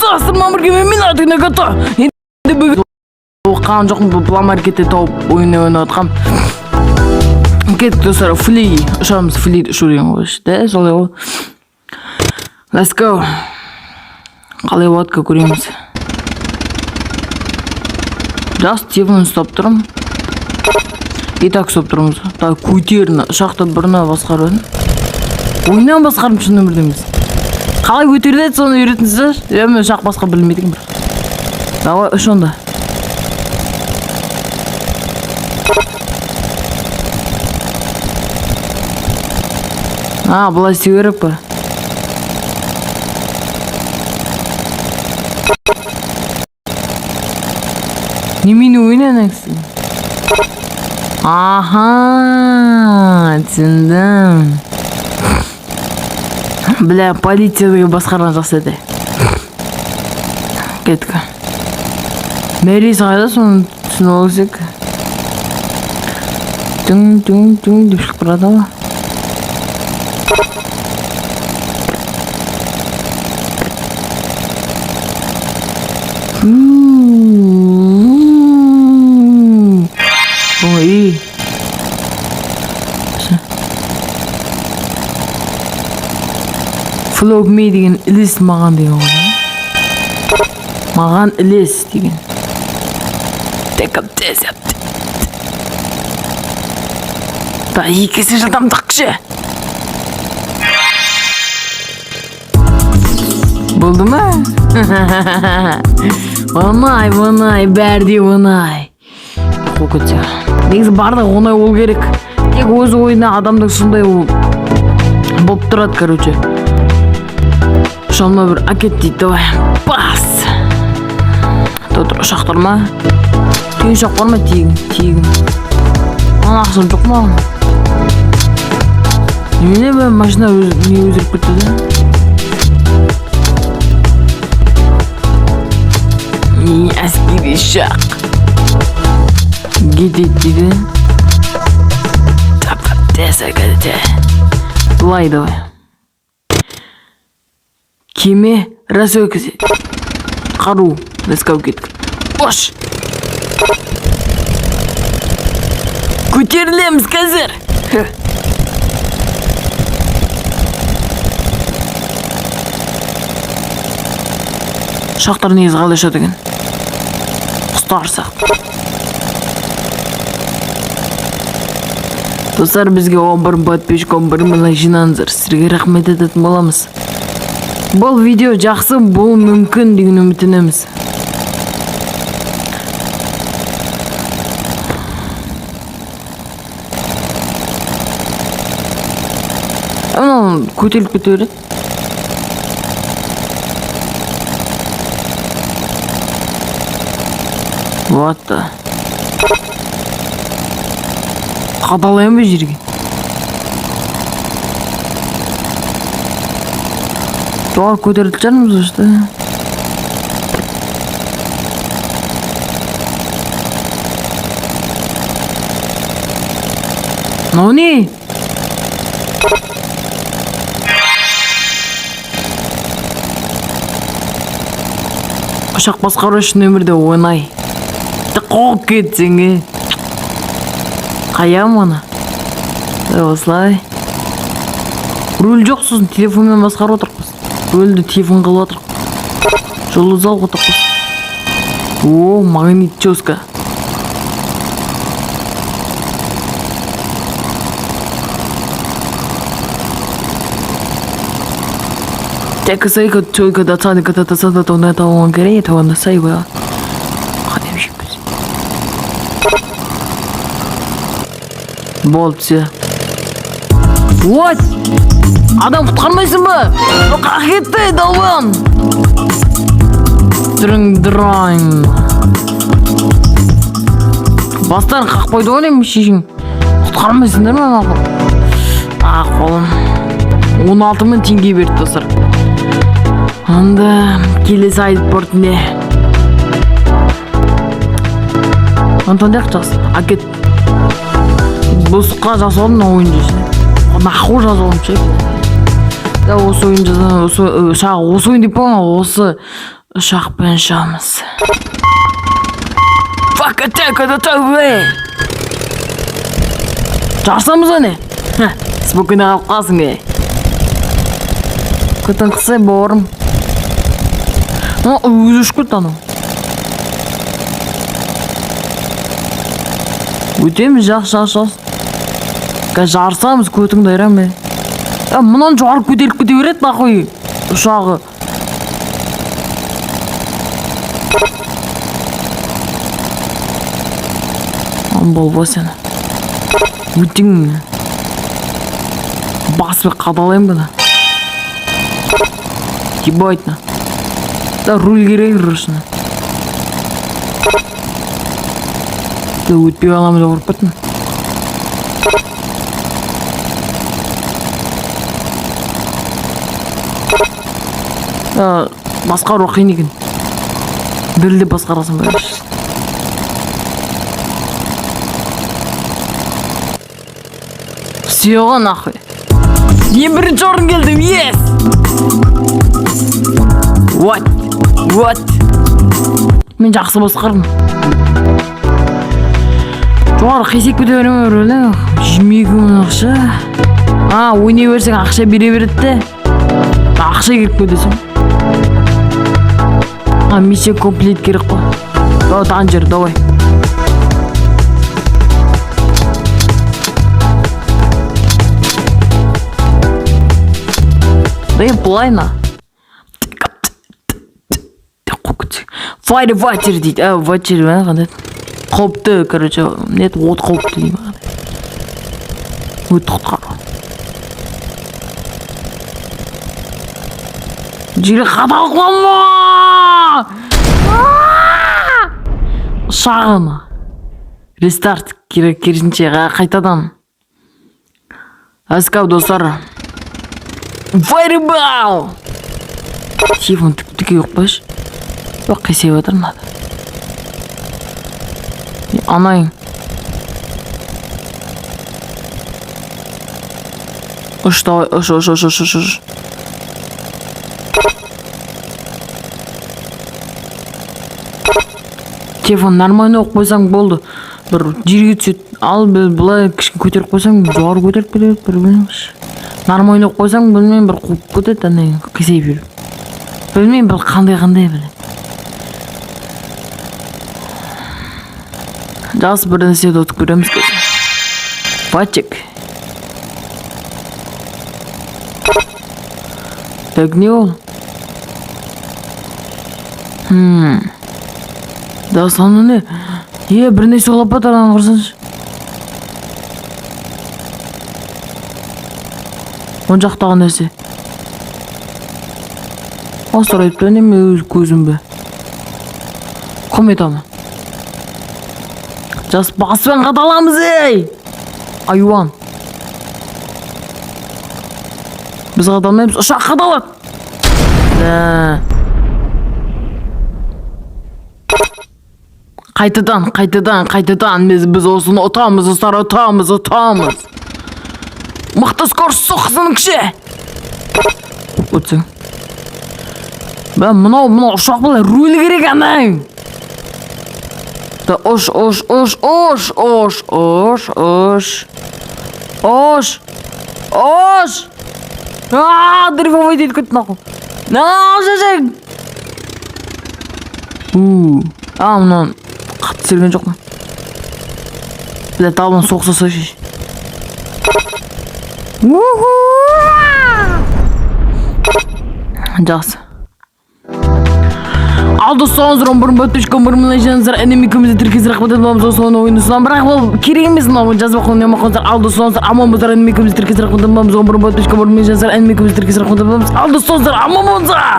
Астырма бірге мен атына ката. Енді бүгін оққан жоқпын, бұл план маркетте тауып ойнап отқам. Кеттік достар, фли. Ұшамыз фли ұшырген ғой. Да, солай ғой. Let's go. Қалай водка көреміз. Жас телефон ұстап тұрым. И так ұстап тұрмыз. Так, көтерін. Ұшақты біріне басқарып. Ойнан басқарым шын өмірдеміз. Қалай көтерді, соны үйретіңіздер. Мен ұшақ басқа білмедім бір. Давай, үш онда. Бұлай істеу керек па? Немені ойнаныңсың? Аха, түсіндім. Бля, полициядағы басқарған жақсы еді. Кеттік. Мәрейсі қайда соны түсін олысек. Түң деп шықпыр адама. Ой. Flog me деген ілес маған деген ғой. Маған ілес деген. Текіп тез yaptı. Да, екесі жылдамдық кіші. Болды ма? Онай, бәрде онай. Қоқытса. Негізі барды онай ол керек. Тек өз ойына адамдың сондай болып тұрады, короче. Шалма бір әкет дейді, давай. Бас! Тұр, ұшақтар ма? Түйін ұшақ бар ма? Тегін. Ана ақшам жоқ ма? Немене бі машина не өзіріп кетті де? Әскери ұшақ. Кетеді дейді. Тап-тап, тәсі. Бұлай, давай. Кеме рәсі өкізеді. Қару. Let's go, кеттік. Ош! Көтерілеміз қазір! Шақтар негіз қалай ұшады екен? Құстарсақ. Достар, бізге 11 подписчик, 11 лайк жинаңыздар. Сіздерге рахмет ететін боламыз. Бұл видео жақсы, бұл мүмкін деген үміттенеміз. Әмін көтеріліп кете береді. Вот да. Қадалайын бе жерге? Doğal көтерілтер міз işte. No ne? Ұшақ басқару үшін өмірде ойнай. Қоқ кетсеңе. Қаям оны. Осылай. Рөл жоқ, сосын телефонмен басқару отырқыз. Рөлді телефон қылып отырқ. Жолы зал отырқыз. О, магнит чөзка. Тек сайқа чөйка да цаника да тасада тоңда тауын керей, тоңда сайға. Қадем шепіз. Болды все. Вот! Адам құтқармайсың ба? Қақ кетті, далбан! Дрың-драйм. Бастарын қақпайды ойлайым, шешің. Құтқармайсыңдар ма мақыл? Қолым. 16.000 теңге берді достар. Анда келесі айдып портіне. Антон дәқ жақсы. Акет. Бұсыққа жасалым ойын жесін. Нақу жазалым шек. Да осы ойын жазалым. Осы ойын деп болған осы Ұшақпен ұшамыз. Fuck attack on the tower. Жарысамыз оны. Спокойно қалып қалсың Көтін қысы борым. Өзі ұшып кетті анау. Өтеміз жақсы. Жарысамыз көтіңді айрам Мұнан жоғары көтеріп кете береді нахуй ұшағы. Болба сені. Өтің. Басып қадалайым бұны. Ебайтна. Да руль керек рушына. Да өтпей аламыз ауырып бітін. Басқару қиын екен. Ділді басқарасың бәрі. Сүйеға нахуй. Мен бірінші орын келдім, yes! What? Мен жақсы басқардым. Жоғары қесек бөте өрім өрілі. 22 мың ақша. Ойнай берсең ақша бере береді. Ақша керек көдесің. Миссия комплит керек қой. Таған жер, давай. Да плайна. Файр ватер дейді. Ватер ма қандай? Қауіпті, короче, нет, от қауіпті дейді. Өт құтқару. Жері қадал қылма! Шағын. Рестарт керек керісінше қайтадан. Әскау достар. Файрбал! Телефон түк жоқ баш. Жоқ қесеп отыр мынада. Анайың. Үш давай, үш. Телефон нормально оқып қойсаң болды. Бір жерге түсет. Ал бұлай кішкене көтеріп қойсаң, жоғары көтеріп кетеді, бір білмейміз. Нормально оқып қойсаң, білмеймін, бір қуып кетеді, анай қисайып жүріп. Білмеймін, бір қандай білем. Жақсы бір нәрседе отып көреміз көзі. Патчик. Так не ол? Да саны не? Бір нәрсе олап батарған құрсаншы. Он жақтаған нәрсе. Астар айтты, неме өз көзім бе? Ком етамын. Жас басымен қадаламыз, Айуан. Біз қадалмаймыз, ұшақ қадалады. Қайтадан. Біз осыны ұтамыз, ұтамыз. Мықты скорс соқсының кше. Өтсің. Мынау ұшақ болай, руль керек анайың. Ош. Дрифовый дейді күт нақыл. Жажаң. Мұнан қатты серген жоқ ма? Біле табын соқса сөйшеш. Жақсы. Алды соңызыр 11.1 жаныздар әнемекімізді тіркезір қабатындамыз соны ойынды сұнам. Бірақ бұл керек емес мынау жазба қылын емақоныздар. Алды соңыздар аман бұздар әнемекімізді тіркезір қабатындамыз 11.1 жаныздар әнемекімізді тіркезір қабатындамыз. Алды соңыздар аман бұздар.